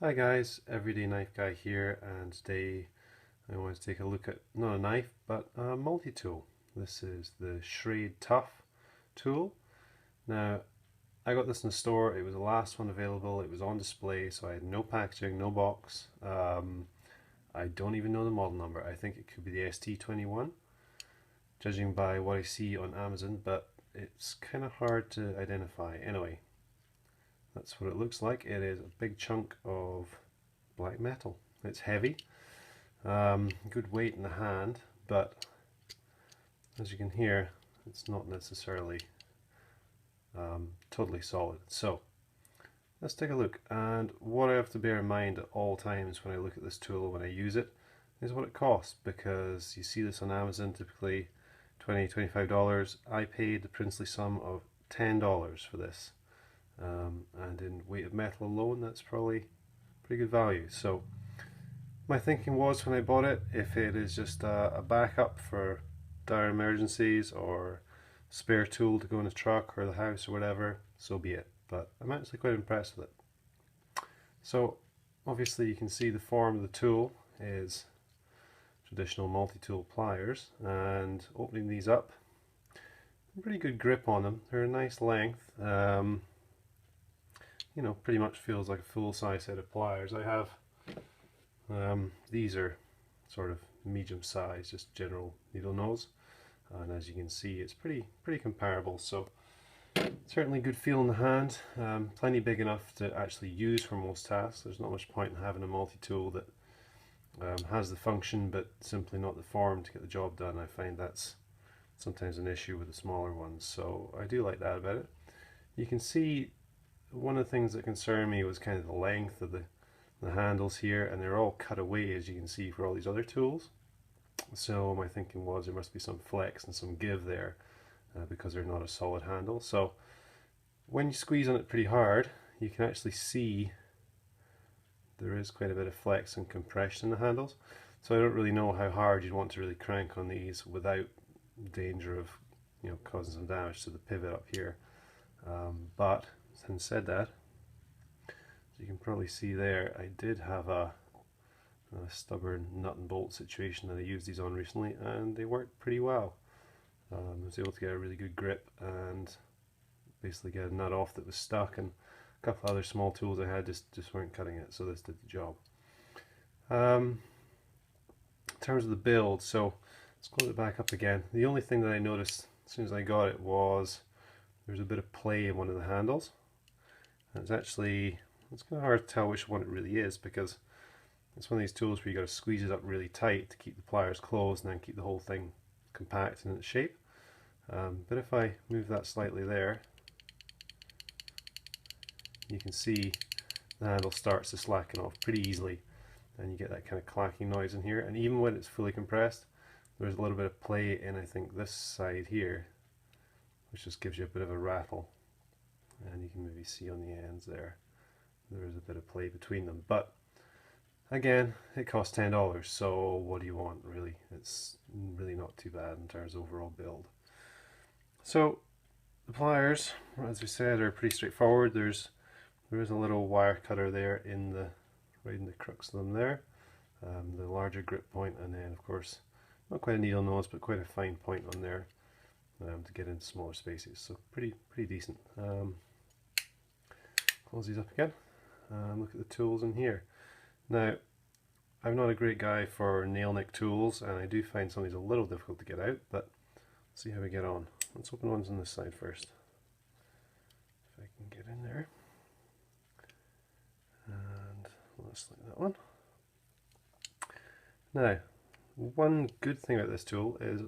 Hi guys, Everyday Knife Guy here, and today I want to take a look at not a knife but a multi-tool. This is the Schrade Tough tool. Now I got this in the store, it was the last one available, it was on display, so I had no packaging, no box. I don't even know the model number. I think it could be the ST21, judging by what I see on Amazon, but it's kind of hard to identify. Anyway, that's what it looks like. It is a big chunk of black metal. It's heavy, good weight in the hand, but as you can hear, it's not necessarily totally solid. So let's take a look. And what I have to bear in mind at all times when I look at this tool, when I use it, is what it costs, because you see this on Amazon typically $20, $25. I paid the princely sum of $10 for this. And in weight of metal alone, that's probably pretty good value. So my thinking was when I bought it, if it is just a backup for dire emergencies or spare tool to go in the truck or the house or whatever, so be it. But I'm actually quite impressed with it. So obviously you can see the form of the tool is traditional multi-tool pliers, and opening these up, pretty good grip on them. They're a nice length. You know, pretty much feels like a full-size set of pliers. I have these are sort of medium size, just general needle nose, and as you can see, it's pretty comparable. So certainly good feel in the hand, plenty big enough to actually use for most tasks. There's not much point in having a multi-tool that has the function but simply not the form to get the job done. I find that's sometimes an issue with the smaller ones, so I do like that about it. You can see one of the things that concerned me was kind of the length of the handles here, and they're all cut away, as you can see, for all these other tools. So my thinking was there must be some flex and some give there because they're not a solid handle. So when you squeeze on it pretty hard, you can actually see there is quite a bit of flex and compression in the handles. So I don't really know how hard you'd want to really crank on these without danger of, you know, causing some damage to the pivot up here. But having said that, as you can probably see there, I did have a stubborn nut and bolt situation that I used these on recently, and they worked pretty well. I was able to get a really good grip and basically get a nut off that was stuck, and a couple of other small tools I had just weren't cutting it, so this did the job. In terms of the build, so let's close it back up again. The only thing that I noticed as soon as I got it was there's a bit of play in one of the handles. And it's kind of hard to tell which one it really is, because it's one of these tools where you got to squeeze it up really tight to keep the pliers closed and then keep the whole thing compact in its shape. But if I move that slightly there, you can see the handle starts to slacken off pretty easily, and you get that kind of clacking noise in here. And even when it's fully compressed, there's a little bit of play in, I think, this side here, which just gives you a bit of a rattle. And you can maybe see on the ends there is a bit of play between them. But again, it costs $10, so what do you want, really? It's really not too bad in terms of overall build. So the pliers, as we said, are pretty straightforward. There is a little wire cutter there right in the crux of them there, the larger grip point, and then of course not quite a needle nose but quite a fine point on there to get into smaller spaces. So pretty decent. Close these up again and look at the tools in here. Now, I'm not a great guy for nail nick tools, and I do find some of these a little difficult to get out, but let's see how we get on. Let's open ones on this side first. If I can get in there. And let's select that one. Now, one good thing about this tool is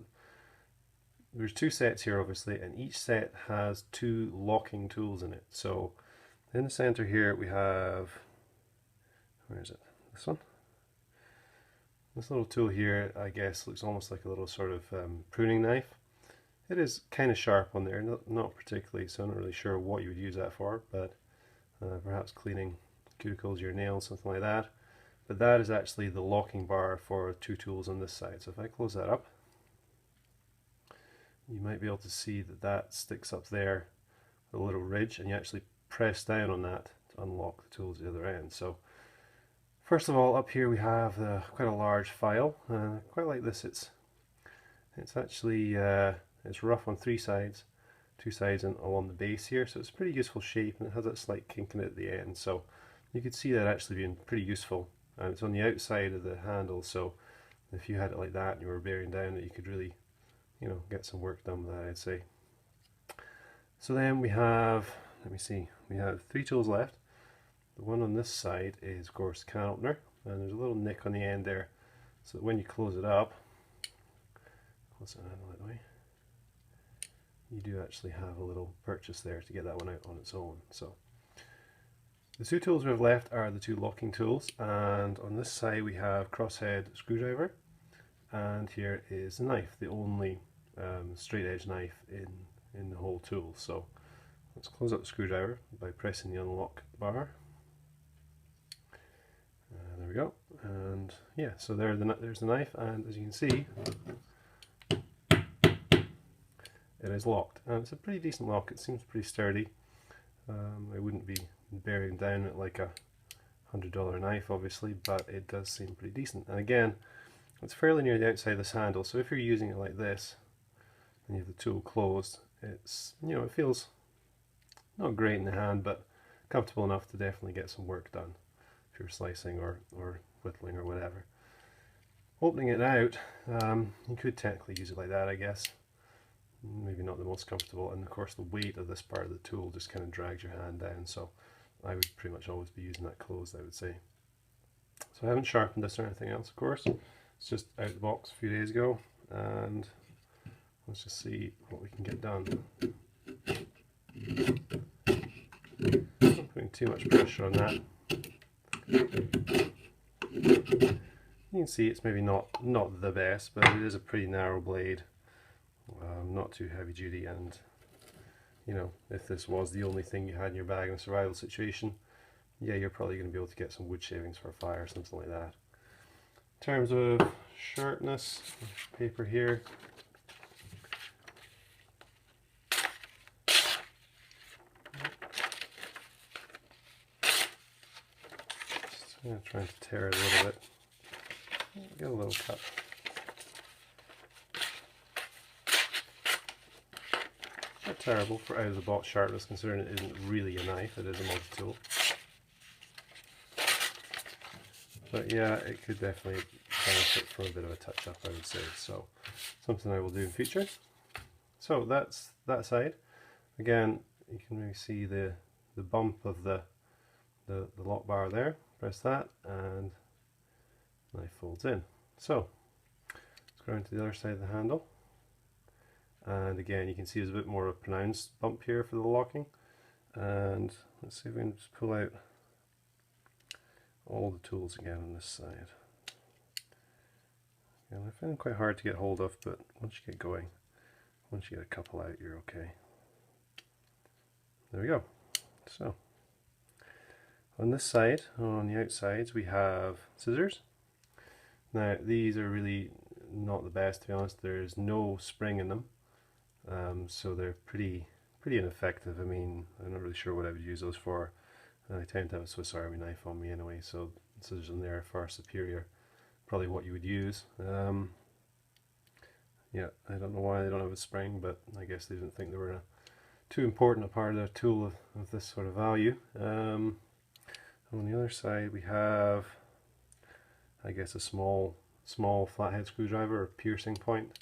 there's two sets here, obviously, and each set has two locking tools in it. So in the center here we have, where is it? This one? This little tool here, I guess, looks almost like a little sort of pruning knife. It is kind of sharp on there, not particularly, so I'm not really sure what you would use that for, but perhaps cleaning cuticles of your nails, something like that. But that is actually the locking bar for two tools on this side. So if I close that up, you might be able to see that that sticks up there with a little ridge, and you actually press down on that to unlock the tools at the other end. So First of all, up here we have quite a large file. Quite like this. It's actually it's rough on three sides, two sides and along the base here, so it's a pretty useful shape, and it has that slight kink in it at the end. So you could see that actually being pretty useful. And it's on the outside of the handle, so if you had it like that and you were bearing down it, you could really, get some work done with that, I'd say. So then we have, let me see, we have three tools left. The one on this side is, of course, can opener, and there's a little nick on the end there, so that when you close it up, close that handle that way, you do actually have a little purchase there to get that one out on its own. So the two tools we have left are the two locking tools, and on this side we have crosshead screwdriver, and here is the knife, the only straight edge knife in the whole tool. So let's close up the screwdriver by pressing the unlock bar. There we go, and yeah, so there's the knife, and as you can see, it is locked, and it's a pretty decent lock. It seems pretty sturdy. I wouldn't be bearing down it like a $100 knife, obviously, but it does seem pretty decent. And again, it's fairly near the outside of this handle, so if you're using it like this and you have the tool closed, it's, it feels not great in the hand, but comfortable enough to definitely get some work done if you're slicing or whittling or whatever. Opening it out, you could technically use it like that, I guess. Maybe not the most comfortable, and of course the weight of this part of the tool just kind of drags your hand down, so I would pretty much always be using that closed, I would say. So I haven't sharpened this or anything else, of course. It's just out of the box a few days ago, and let's just see what we can get done. Not putting too much pressure on that. You can see it's maybe not the best, but it is a pretty narrow blade. Not too heavy duty, and if this was the only thing you had in your bag in a survival situation, yeah, you're probably going to be able to get some wood shavings for a fire or something like that. In terms of sharpness, paper here, just trying to tear it a little bit, get a little cut. Not terrible for out of the box sharpness, considering it isn't really a knife, it is a multi-tool. But yeah, it could definitely benefit from a bit of a touch up, I would say. So something I will do in future. So that's that side. Again, you can maybe see the bump of the lock bar there. Press that and knife folds in. So let's go around to the other side of the handle. And again, you can see there's a bit more of a pronounced bump here for the locking. And let's see if we can just pull out all the tools again on this side. And I find them quite hard to get hold of, but once you get going, once you get a couple out, you're okay. There we go. So on this side, on the outsides, we have scissors. Now these are really not the best, to be honest. There's no spring in them. So they're pretty ineffective. I mean, I'm not really sure what I would use those for. I tend to have a Swiss Army knife on me anyway, so scissors in there are far superior. Probably what you would use. Yeah, I don't know why they don't have a spring, but I guess they didn't think they were too important a part of their tool of this sort of value. On the other side we have, I guess, a small flathead screwdriver or piercing point.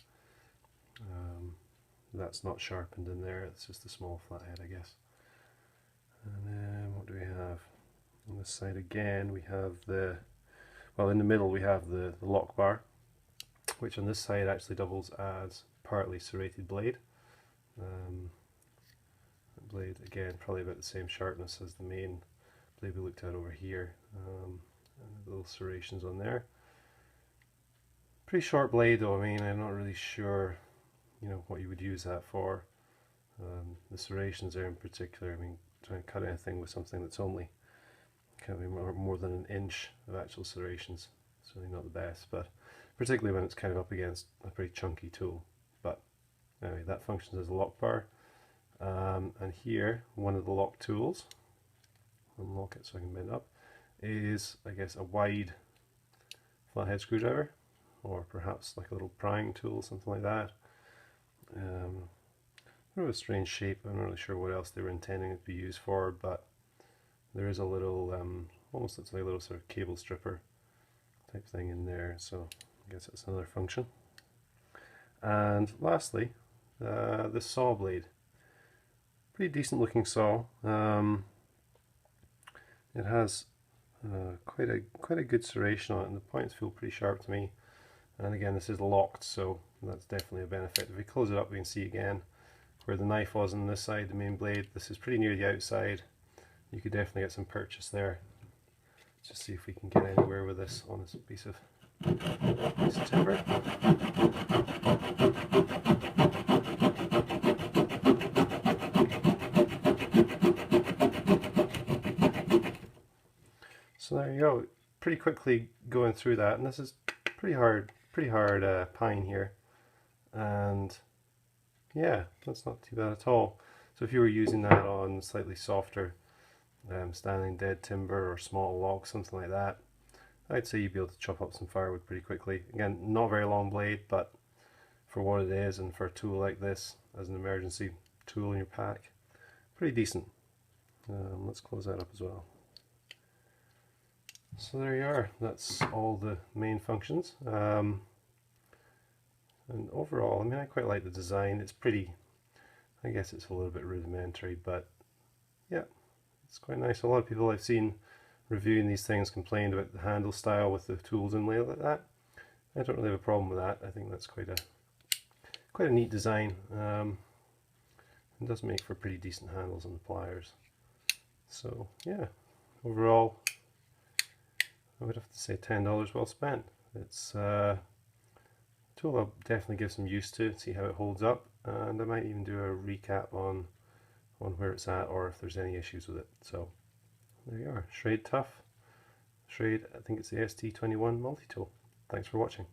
That's not sharpened in there, it's just a small flathead, I guess. And then what do we have? On this side again we have in the middle we have the lock bar, which on this side actually doubles as partly serrated blade. The blade, again, probably about the same sharpness as the main blade we looked at over here. And little serrations on there. Pretty short blade though, I mean, I'm not really sure what you would use that for. The serrations there in particular, I mean, trying to cut anything with something that's only kind of more than an inch of actual serrations, it's really not the best, but particularly when it's kind of up against a pretty chunky tool. But anyway, that functions as a lock bar. And here, one of the lock tools, unlock it so I can bend up, is, I guess, a wide flathead screwdriver, or perhaps like a little prying tool, something like that. Sort of a strange shape. I'm not really sure what else they were intending it to be used for, but there is a little, almost looks like a little sort of cable stripper type thing in there, so I guess that's another function. And lastly, the saw blade. Pretty decent looking saw. It has quite a good serration on it, and the points feel pretty sharp to me. And again, this is locked, so that's definitely a benefit. If we close it up, we can see again where the knife was on this side, the main blade. This is pretty near the outside. You could definitely get some purchase there. Let's just see if we can get anywhere with this on this piece of timber. So there you go. Pretty quickly going through that, and this is pretty hard pine here, and yeah, that's not too bad at all. So if you were using that on slightly softer standing dead timber or small logs, something like that, I'd say you'd be able to chop up some firewood pretty quickly. Again, not a very long blade, but for what it is and for a tool like this as an emergency tool in your pack, pretty decent. Let's close that up as well. So there you are, that's all the main functions. And overall, I mean, I quite like the design. It's pretty, I guess it's a little bit rudimentary, but yeah, it's quite nice. A lot of people I've seen reviewing these things complained about the handle style with the tools inlaid like that. I don't really have a problem with that. I think that's quite a neat design. It does make for pretty decent handles on the pliers. So yeah, overall, I would have to say $10 well spent. It's a tool I'll definitely give some use to, see how it holds up, and I might even do a recap on where it's at or if there's any issues with it. So there you are, Schrade Tough. Schrade, I think it's the ST1NB Multi-Tool. Thanks for watching.